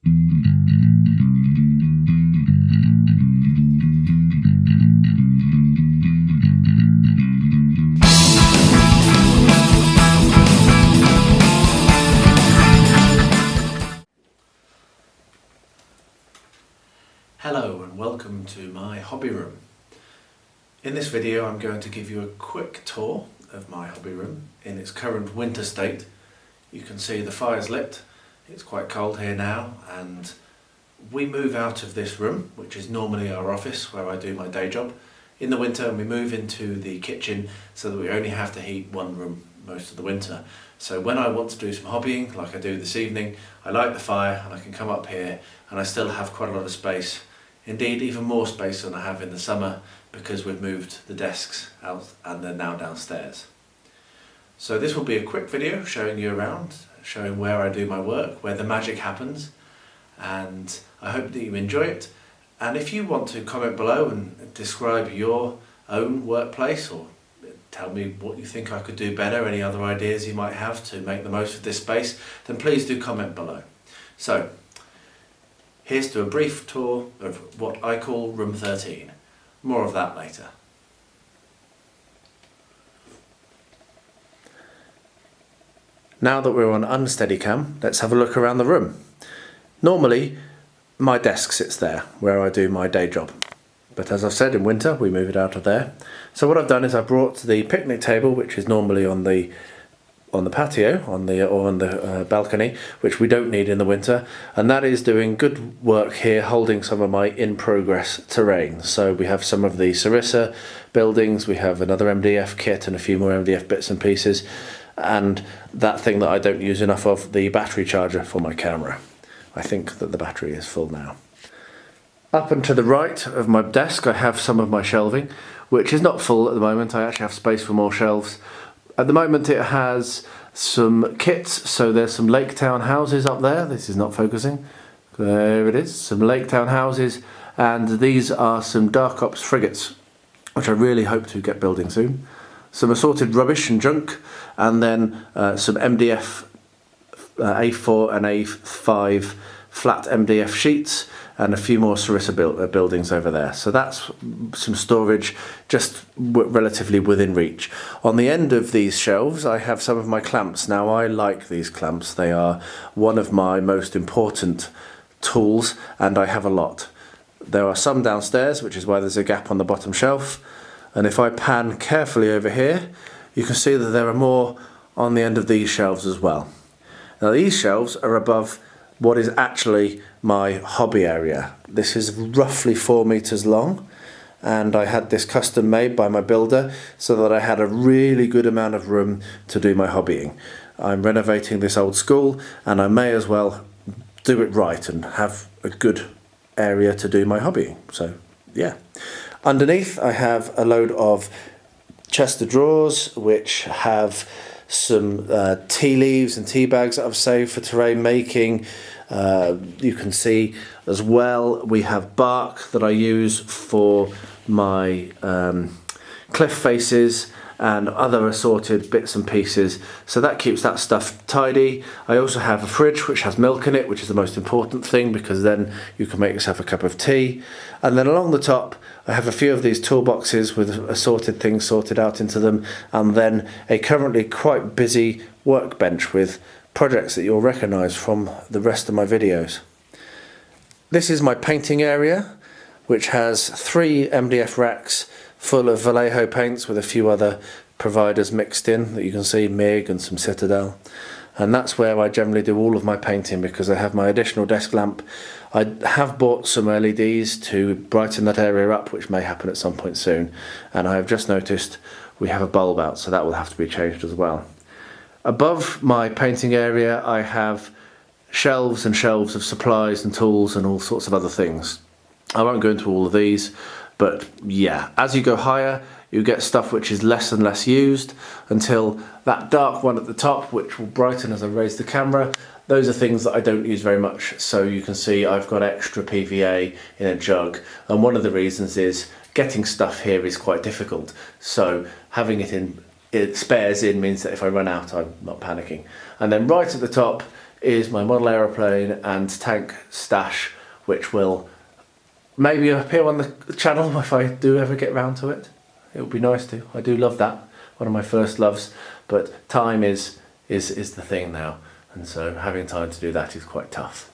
Hello and welcome to my hobby room. In this video I'm going to give you a quick tour of my hobby room in its current winter state. You can see the fire's lit, it's quite cold here now, and we move out of this room, which is normally our office where I do my day job, in the winter, and we move into the kitchen so that we only have to heat one room most of the winter. So when I want to do some hobbying, like I do this evening, I light the fire and I can come up here and I still have quite a lot of space. Indeed, even more space than I have in the summer, because we've moved the desks out and they're now downstairs. So this will be a quick video showing you around, showing where I do my work, where the magic happens, and I hope that you enjoy it. And if you want to comment below and describe your own workplace, or tell me what you think I could do better, any other ideas you might have to make the most of this space, then please do comment below. So, here's to a brief tour of what I call room 13. More of that later. Now that we're on unsteady cam, let's have a look around the room. Normally, my desk sits there where I do my day job. But as I've said, in winter we move it out of there. So what I've done is I've brought the picnic table, which is normally on the patio, on the balcony, which we don't need in the winter, and that is doing good work here, holding some of my in-progress terrain. So we have some of the Sarissa buildings, we have another MDF kit and a few more MDF bits and pieces, and that thing that I don't use enough of, the battery charger for my camera. I think that the battery is full now. Up and to the right of my desk I have some of my shelving, which is not full at the moment. I actually have space for more shelves. At the moment it has some kits, so there's some Lake Town houses up there. This is not focusing. There it is, some Lake Town houses, and these are some Dark Ops frigates, which I really hope to get building soon. Some assorted rubbish and junk, and then some MDF A4 and A5 flat MDF sheets, and a few more Sarissa buildings over there. So that's some storage just relatively within reach. On the end of these shelves I have some of my clamps. Now I like these clamps, they are one of my most important tools, and I have a lot. There are some downstairs, which is why there's a gap on the bottom shelf, and if I pan carefully over here you can see that there are more on the end of these shelves as well. Now these shelves are above what is actually my hobby area. This is roughly 4 meters long, and I had this custom made by my builder so that I had a really good amount of room to do my hobbying. I'm renovating this old school and I may as well do it right and have a good area to do my hobbying. So yeah. Underneath I have a load of chest of drawers which have some tea leaves and tea bags that I've saved for terrain making. You can see as well we have bark that I use for my cliff faces and other assorted bits and pieces, so that keeps that stuff tidy. I also have a fridge which has milk in it, which is the most important thing because then you can make yourself a cup of tea. And then along the top I have a few of these toolboxes with assorted things sorted out into them, and then a currently quite busy workbench with projects that you'll recognise from the rest of my videos. This is my painting area, which has 3 MDF racks full of Vallejo paints with a few other providers mixed in that you can see, MIG and some Citadel. And that's where I generally do all of my painting because I have my additional desk lamp. I have bought some LEDs to brighten that area up, which may happen at some point soon. And I have just noticed we have a bulb out, so that will have to be changed as well. Above my painting area I have shelves and shelves of supplies and tools and all sorts of other things. I won't go into all of these, but yeah, as you go higher you get stuff which is less and less used until that dark one at the top, which will brighten as I raise the camera. Those are things that I don't use very much, so you can see I've got extra PVA in a jug, and one of the reasons is getting stuff here is quite difficult, so having it in, it spares in, means that if I run out I'm not panicking. And then right at the top is my model aeroplane and tank stash, which will maybe appear on the channel if I do ever get round to it. It would be nice to. I do love that, one of my first loves, but time is the thing now, and so having time to do that is quite tough.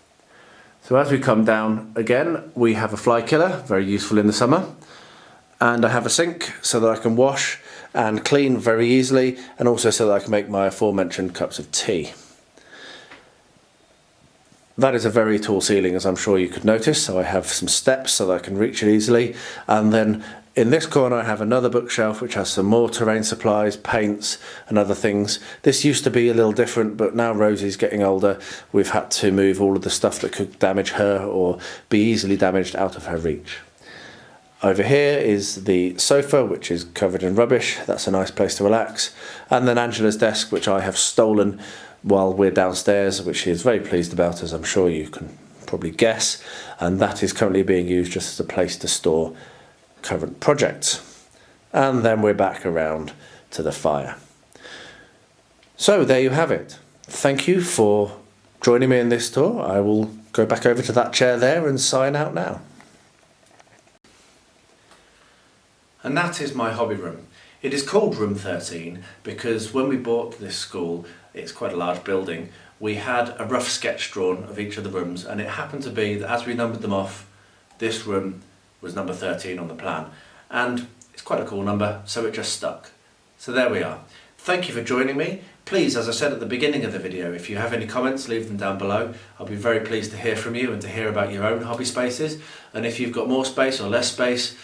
So as we come down again, we have a fly killer, very useful in the summer, and I have a sink so that I can wash and clean very easily, and also so that I can make my aforementioned cups of tea. That is a very tall ceiling, as I'm sure you could notice, so I have some steps so that I can reach it easily, and then in this corner I have another bookshelf which has some more terrain supplies, paints and other things. This used to be a little different, but now Rosie's getting older, we've had to move all of the stuff that could damage her or be easily damaged out of her reach. Over here is the sofa, which is covered in rubbish. That's a nice place to relax. And then Angela's desk, which I have stolen while we're downstairs, which she is very pleased about, as I'm sure you can probably guess. And that is currently being used just as a place to store current projects. And then we're back around to the fire. So there you have it. Thank you for joining me in this tour. I will go back over to that chair there and sign out now. And that is my hobby room. It is called room 13 because when we bought this school, it's quite a large building, we had a rough sketch drawn of each of the rooms, and it happened to be that as we numbered them off, this room was number 13 on the plan, and it's quite a cool number, so it just stuck. So there we are. Thank you for joining me. Please, as I said at the beginning of the video, if you have any comments, leave them down below. I'll be very pleased to hear from you and to hear about your own hobby spaces, and if you've got more space or less space,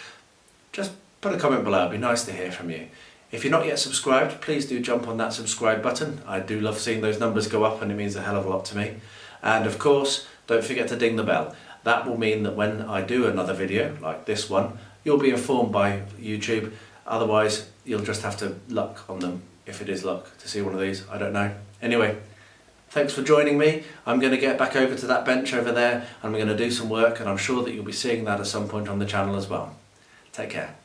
just put a comment below. It'd be nice to hear from you. If you're not yet subscribed, please do jump on that subscribe button. I do love seeing those numbers go up, and it means a hell of a lot to me. And of course, don't forget to ding the bell. That will mean that when I do another video, like this one, you'll be informed by YouTube. Otherwise, you'll just have to luck on them, if it is luck, to see one of these. I don't know. Anyway, thanks for joining me. I'm going to get back over to that bench over there, and I'm going to do some work, and I'm sure that you'll be seeing that at some point on the channel as well. Take care.